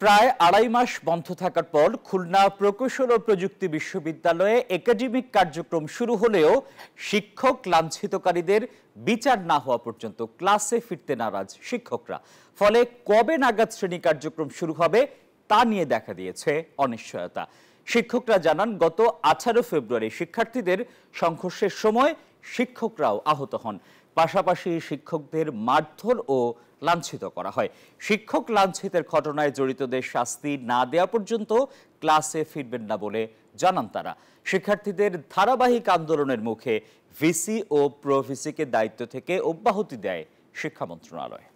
প্রায় ২.৫ মাস বন্ধ থাকার পর খুলনা প্রকৌশল ও প্রযুক্তি বিশ্ববিদ্যালয়ে একাডেমিক কার্যক্রম শুরু হলেও শিক্ষক লাঞ্ছিতকারীদের বিচার না হওয়া পর্যন্ত ক্লাসে ফিরতে নারাজ শিক্ষকরা। ফলে কবে নাগাদ শ্রেণী কার্যক্রম শুরু হবে তা নিয়ে দেখা দিয়েছে অনিশ্চয়তা। শিক্ষকরা জানান, গত 18 ফেব্রুয়ারি শিক্ষার্থীদের সংঘর্ষের সময় শিক্ষকরাও আহত হন। পাশাপাশি শিক্ষকদের মারধর ও লাঞ্ছিত করা হয়। শিক্ষক লাঞ্ছিতের ঘটনায় জড়িতদের শাস্তি না দেওয়া পর্যন্ত ক্লাসে ফিরবেন না বলে জানান তারা। শিক্ষার্থীদের ধারাবাহিক আন্দোলনের মুখে ভিসি ও প্রভিসিকে দায়িত্ব থেকে অব্যাহতি দেয় শিক্ষা মন্ত্রণালয়।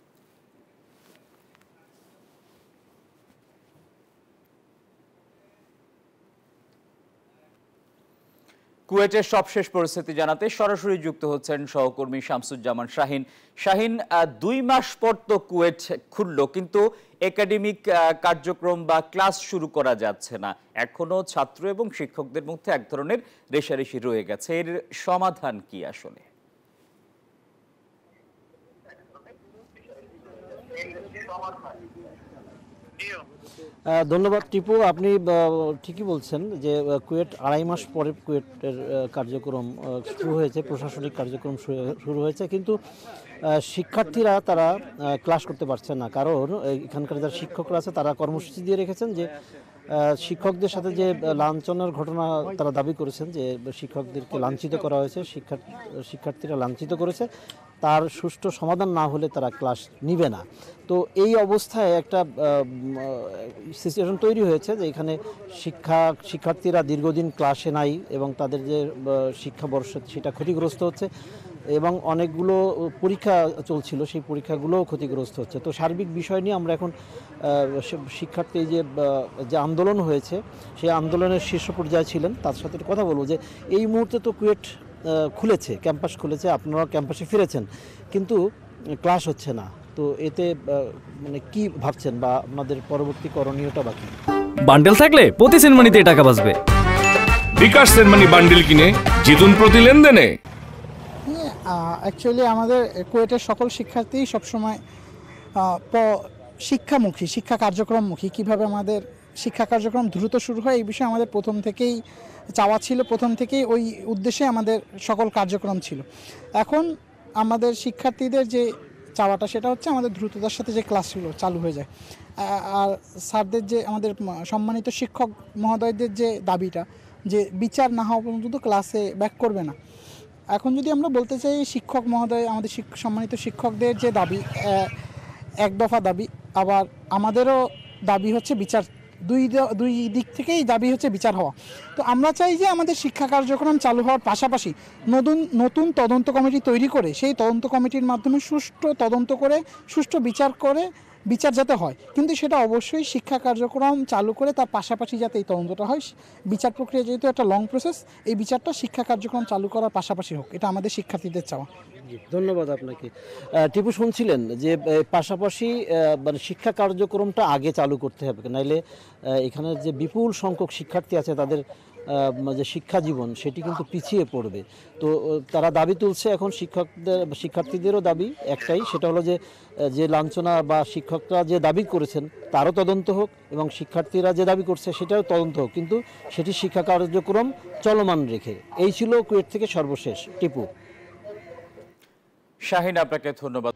কুয়েটের সবশেষ পরিস্থিতি জানাতে সরাসরি যুক্ত হচ্ছেন সহকর্মী শামসুজ্জামান শাহিন। শাহিন, 2 মাস পর তো কুয়েট খুলল, কিন্তু একাডেমিক কার্যক্রম বা ক্লাস শুরু করা যাচ্ছে না। এখনো ছাত্র এবং শিক্ষকদের মধ্যে এক ধরনের রেষারেষি রয়ে গেছে। এর সমাধান কি আসলে? ধন্যবাদ টিপু, আপনি ঠিকই বলছেন যে কুয়েট 2.5 মাস পরে কুয়েটের কার্যক্রম শুরু হয়েছে, প্রশাসনিক কার্যক্রম শুরু হয়েছে, কিন্তু শিক্ষার্থীরা তারা ক্লাস করতে পারছে না। কারণ এখানকার যারা শিক্ষকরা আছে তারা কর্মসূচি দিয়ে রেখেছেন যে শিক্ষকদের সাথে যে লাঞ্ছনার ঘটনা তারা দাবি করেছেন যে শিক্ষকদেরকে লাঞ্ছিত করা হয়েছে, শিক্ষার্থীরা লাঞ্ছিত করেছে, তার সুষ্ঠু সমাধান না হলে তারা ক্লাস নিবে না। তো এই অবস্থায় একটা সিচুয়েশন তৈরি হয়েছে যে এখানে শিক্ষার্থীরা দীর্ঘদিন ক্লাসে নাই এবং তাদের যে শিক্ষাবর্ষ সেটা ক্ষতিগ্রস্ত হচ্ছে এবং অনেকগুলো পরীক্ষা চলছিল, সেই পরীক্ষাগুলোও ক্ষতিগ্রস্ত হচ্ছে। তো সার্বিক বিষয় নিয়ে আমরা এখন শিক্ষার্থী যে আন্দোলন হয়েছে সেই আন্দোলনের শীর্ষ পর্যায়ে ছিলেন, তার সাথে কথা বলবো যে এই মুহূর্তে তো কুয়েট খুলেছে, ক্যাম্পাস খুলেছে, আপনারা ক্যাম্পাসে ফিরেছেন, কিন্তু ক্লাস হচ্ছে না। তো এতে মানে কি ভাবছেন বা আপনাদের পরবর্তী করণীয়টা বাকি? বান্ডেল থাকলে প্রতি সেনমানিতে টাকা বাঁচবে। বিকাশ সেনমানি বান্ডেল কিনে জিতুন প্রতি লেনদেনে। অ্যাকচুয়ালি আমাদের কুয়েটের সকল শিক্ষার্থী সবসময় শিক্ষামুখী, শিক্ষা কার্যক্রমমুখী। কীভাবে আমাদের শিক্ষা কার্যক্রম দ্রুত শুরু হয় এই বিষয়ে আমাদের প্রথম থেকেই চাওয়া ছিল, প্রথম থেকেই ওই উদ্দেশ্যে আমাদের সকল কার্যক্রম ছিল। এখন আমাদের শিক্ষার্থীদের যে চাওয়াটা সেটা হচ্ছে আমাদের দ্রুততার সাথে যে ক্লাসগুলো চালু হয়ে যায়, আর স্যারদের যে আমাদের সম্মানিত শিক্ষক মহোদয়দের যে দাবিটা যে বিচার না হওয়া পর্যন্ত ক্লাসে ব্যাক করবে না। এখন যদি আমরা বলতে চাই শিক্ষক মহোদয়, আমাদের সম্মানিত শিক্ষকদের যে দাবি, এক দফা দাবি, আবার আমাদেরও দাবি হচ্ছে বিচার। দুই দিক থেকেই দাবি হচ্ছে বিচার হওয়া। তো আমরা চাই যে আমাদের শিক্ষা কার্যক্রম চালু হওয়ার পাশাপাশি নতুন তদন্ত কমিটি তৈরি করে সেই তদন্ত কমিটির মাধ্যমে সুষ্ঠু তদন্ত করে সুষ্ঠু বিচার যাতে হয়, কিন্তু সেটা অবশ্যই শিক্ষা কার্যক্রম চালু করে তার পাশাপাশি যাতে এই তদন্তটা হয়। বিচার প্রক্রিয়া যেহেতু একটা লং প্রসেস, এই বিচারটা শিক্ষা কার্যক্রম চালু করার পাশাপাশি হোক, এটা আমাদের শিক্ষার্থীদের চাওয়া। ধন্যবাদ আপনাকে। টিপু, শুনছিলেন যে পাশাপাশি মানে শিক্ষা কার্যক্রমটা আগে চালু করতে হবে, নাইলে এখানে যে বিপুল সংখ্যক শিক্ষার্থী আছে তাদের যে শিক্ষা জীবন সেটি কিন্তু পিছিয়ে পড়বে। তো তারা দাবি তুলছে, এখন শিক্ষার্থীদেরও দাবি একটাই, সেটা হলো যে লাঞ্ছনা বা শিক্ষকরা যে দাবি করেছেন তারও তদন্ত হোক এবং শিক্ষার্থীরা যে দাবি করছে সেটাও তদন্ত হোক, কিন্তু সেটি শিক্ষা কার্যক্রম চলমান রেখে। এই ছিল কুয়েট থেকে সর্বশেষ। টিপু। শাহিন, আপনাকে ধন্যবাদ।